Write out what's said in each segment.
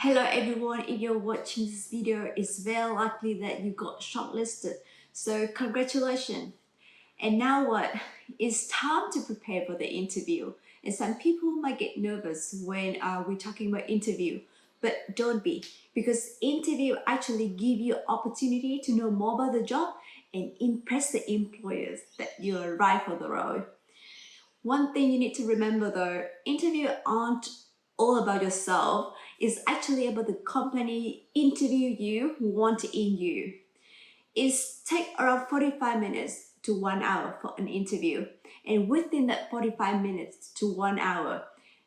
Hello everyone, if you're watching this video, it's very likely that you got shortlisted. So congratulations. And now what? It's time to prepare for the interview. And some people might get nervous when we're talking about interview, but don't be, because interview actually give you opportunity to know more about the job and impress the employers that you're right for the role. One thing you need to remember though, interview aren't all about yourself. It's actually about the company interview you, want in you. It's take around 45 minutes to 1 hour for an interview. And within that 45 minutes to 1 hour,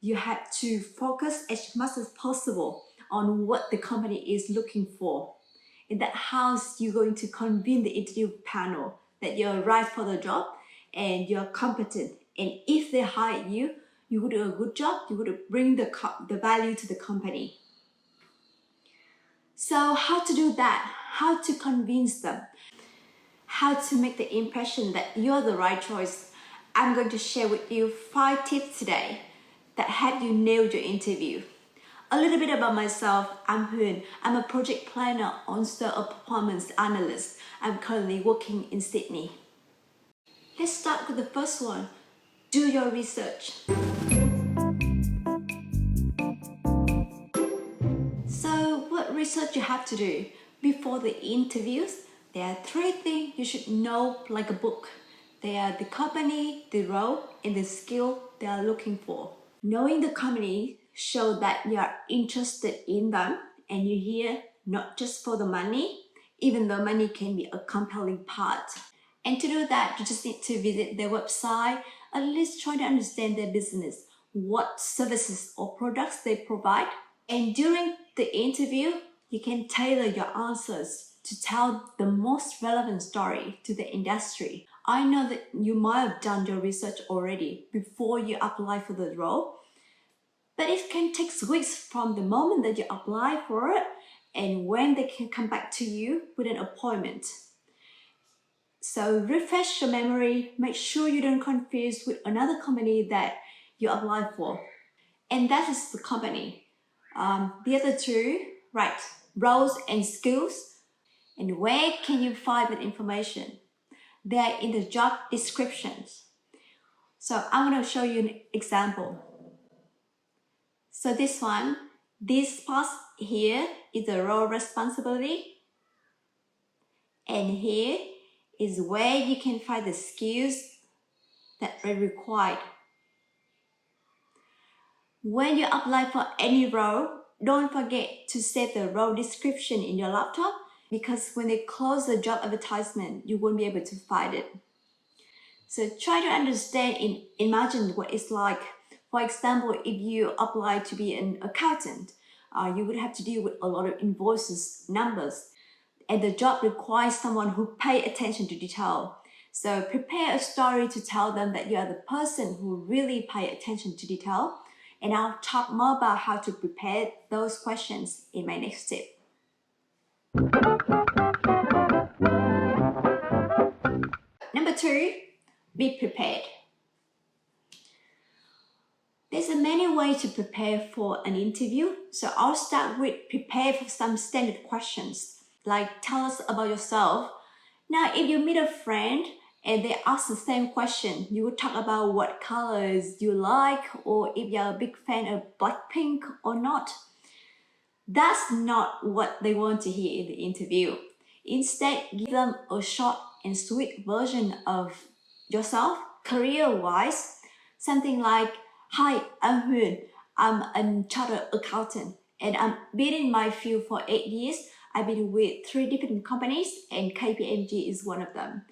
you have to focus as much as possible on what the company is looking for. And that how you're going to convince the interview panel that you're right for the job and you're competent. And if they hire you, you would do a good job, you would bring the value to the company. So how to do that? How to convince them? How to make the impression that you're the right choice? I'm going to share with you 5 tips today that help you nail your interview. A little bit about myself, I'm Huynh. I'm a project planner, also a performance analyst. I'm currently working in Sydney. Let's start with the first one. Do your research. So what research you have to do? Before the interviews, there are 3 things you should know like a book. They are the company, the role, and the skill they are looking for. Knowing the company shows that you are interested in them and you're here not just for the money, even though money can be a compelling part. And to do that, you just need to visit their website, at least try to understand their business, what services or products they provide. And during the interview, you can tailor your answers to tell the most relevant story to the industry. I know that you might have done your research already before you apply for the role, but it can take weeks from the moment that you apply for it and when they can come back to you with an appointment. So refresh your memory, make sure you don't confuse with another company that you apply for. And that is the company. The other 2, right, roles and skills. And where can you find that information? They are in the job descriptions. So I'm going to show you an example. So this part here is the role responsibility. And here is where you can find the skills that are required. When you apply for any role, don't forget to save the role description in your laptop, because when they close the job advertisement, you won't be able to find it. So try to understand and imagine what it's like. For example, if you apply to be an accountant, you would have to deal with a lot of invoices, numbers, and the job requires someone who pays attention to detail. So prepare a story to tell them that you are the person who really pays attention to detail. And I'll talk more about how to prepare those questions in my next tip. Number 2, be prepared. There's many ways to prepare for an interview. So I'll start with prepare for some standard questions, like tell us about yourself. Now, if you meet a friend and they ask the same question, you would talk about what colors you like, or if you're a big fan of Blackpink or not. That's not what they want to hear in the interview. Instead, give them a short and sweet version of yourself, career-wise. Something like, hi, I'm Huynh. I'm a chartered accountant and I've been in my field for 8 years. I've been with 3 different companies and KPMG is one of them.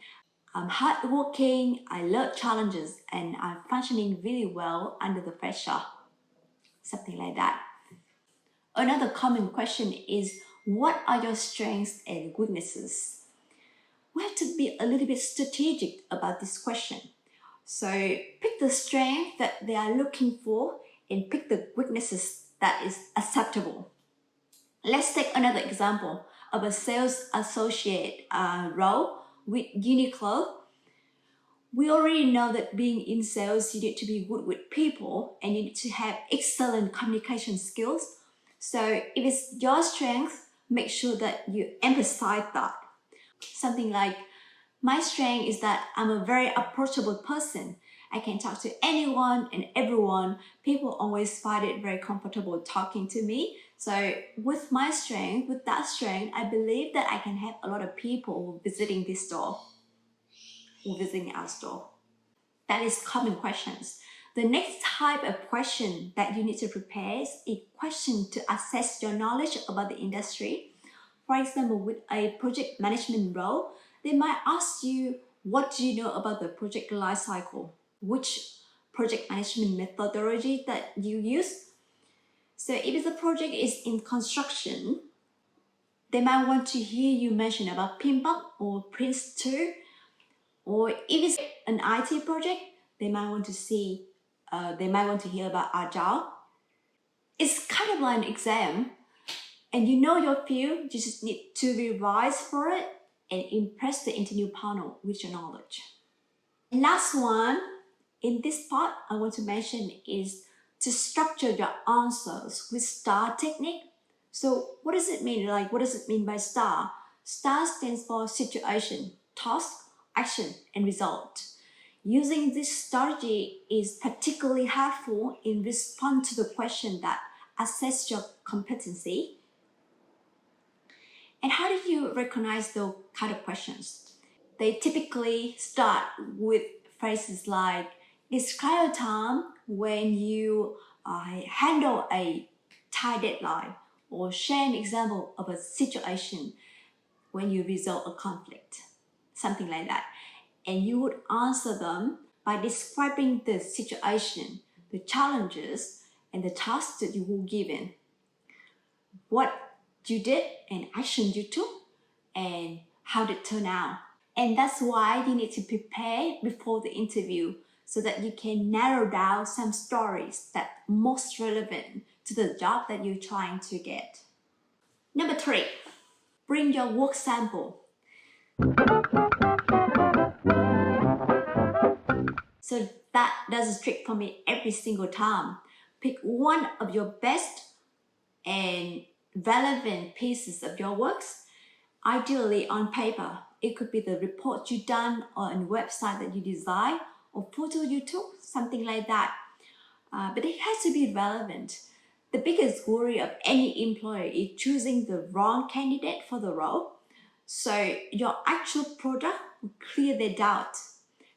I'm hardworking, I love challenges, and I'm functioning really well under the pressure. Something like that. Another common question is, what are your strengths and weaknesses? We have to be a little bit strategic about this question. So pick the strength that they are looking for and pick the weaknesses that is acceptable. Let's take another example of a sales associate role with Uniqlo. We already know that being in sales, you need to be good with people and you need to have excellent communication skills. So if it's your strength, make sure that you emphasize that. Something like, my strength is that I'm a very approachable person. I can talk to anyone and everyone. People always find it very comfortable talking to me. So with my strength, with that strength, I believe that I can have a lot of people visiting this store or visiting our store. That is common questions. The next type of question that you need to prepare is a question to assess your knowledge about the industry. For example, with a project management role, they might ask you, what do you know about the project lifecycle? Which project management methodology that you use? So if the project is in construction, they might want to hear you mention about PMBOK or Prince2. Or if it's an IT project, they might want to hear about Agile. It's kind of like an exam, and you know your field. You just need to revise for it and impress the interview panel with your knowledge. And last one in this part I want to mention is to structure your answers with STAR technique. So what does it mean? What does it mean by STAR? STAR stands for situation, task, action, and result. Using this strategy is particularly helpful in response to the question that assess your competency. And how do you recognize those kind of questions? They typically start with phrases like, describe a time when you handle a tight deadline, or share an example of a situation when you resolve a conflict, something like that. And you would answer them by describing the situation, the challenges, and the tasks that you were given, what you did and action you took, and how did it turn out. And that's why you need to prepare before the interview so that you can narrow down some stories that are most relevant to the job that you're trying to get. Number 3, bring your work sample. So that does a trick for me every single time. Pick one of your best and relevant pieces of your works, ideally on paper. It could be the report you done or a website that you design or photo you took, something like that. But it has to be relevant. The biggest worry of any employer is choosing the wrong candidate for the role. So your actual product will clear their doubt.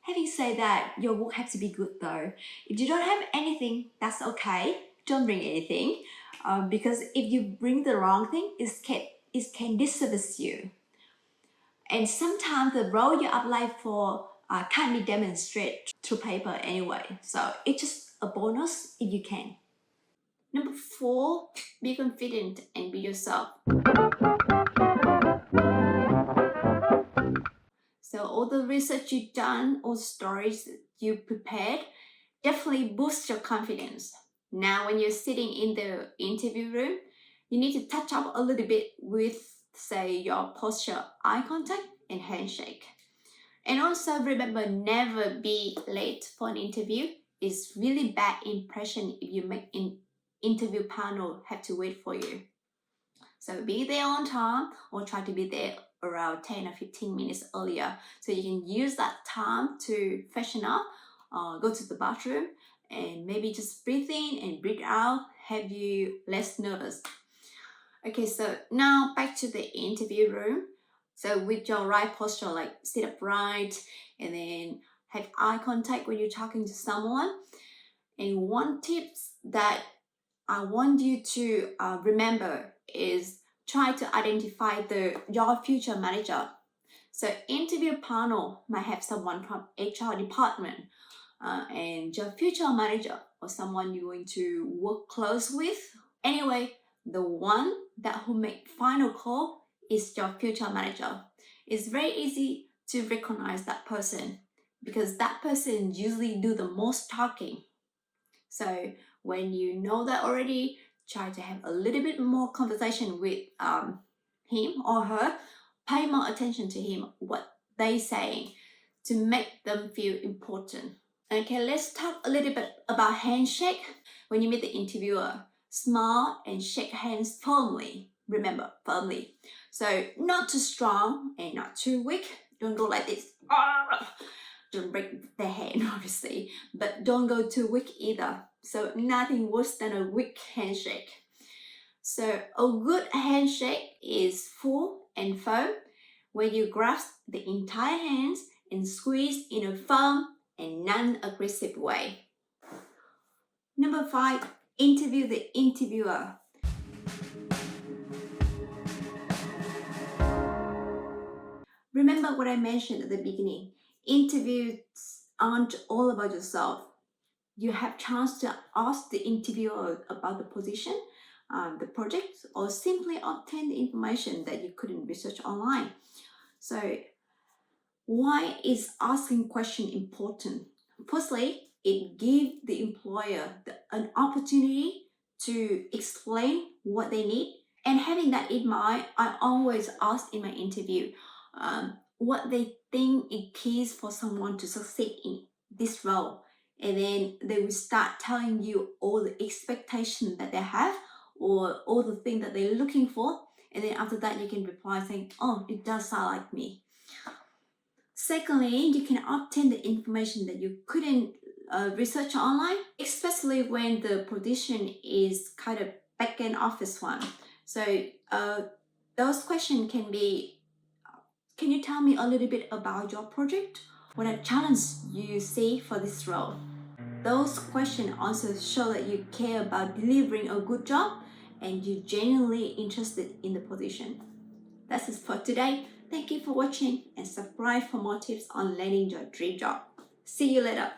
Having said that, your work has to be good though. If you don't have anything, that's okay. Don't bring anything. Because if you bring the wrong thing, it can disservice you. And sometimes the role you apply for can't be demonstrated through paper anyway. So it's just a bonus if you can. Number 4, be confident and be yourself. So all the research you've done, all the stories you prepared, definitely boost your confidence. Now, when you're sitting in the interview room, you need to touch up a little bit with, say, your posture, eye contact, and handshake. And also remember, never be late for an interview. It's really bad impression if you make an interview panel have to wait for you. So be there on time, or try to be there around 10 or 15 minutes earlier, so you can use that time to freshen up, go to the bathroom, and maybe just breathe in and breathe out, have you less nervous. Okay, so now back to the interview room. So with your right posture, like sit upright and then have eye contact when you're talking to someone. And one tip that I want you to remember is try to identify your future manager. So interview panel might have someone from HR department, and your future manager or someone you're going to work close with. Anyway, the one who make final call is your future manager. It's very easy to recognize that person because that person usually do the most talking. So when you know that already, try to have a little bit more conversation with him or her. Pay more attention to him, what they saying, to make them feel important. Okay, let's talk a little bit about handshake when you meet the interviewer. smile and shake hands firmly. Remember, firmly. So not too strong and not too weak. Don't go like this. Don't break the hand, obviously, but don't go too weak either. So nothing worse than a weak handshake. So a good handshake is full and firm, where you grasp the entire hands and squeeze in a firm and non-aggressive way. Number 5, interview the interviewer. Remember what I mentioned at the beginning. Interviews aren't all about yourself. You have chance to ask the interviewer about the position, the project, or simply obtain the information that you couldn't research online. So why is asking question important? Firstly, it gives the employer an opportunity to explain what they need. And having that in mind, I always ask in my interview what they think it is for someone to succeed in this role. And then they will start telling you all the expectations that they have or all the things that they're looking for. And then after that, you can reply saying, oh, it does sound like me. Secondly, you can obtain the information that you couldn't research online, especially when the position is kind of back-end office one. So those questions can be, can you tell me a little bit about your project? What a challenge you see for this role? Those questions also show that you care about delivering a good job and you're genuinely interested in the position. That's it for today. Thank you for watching and subscribe for more tips on landing your dream job. See you later.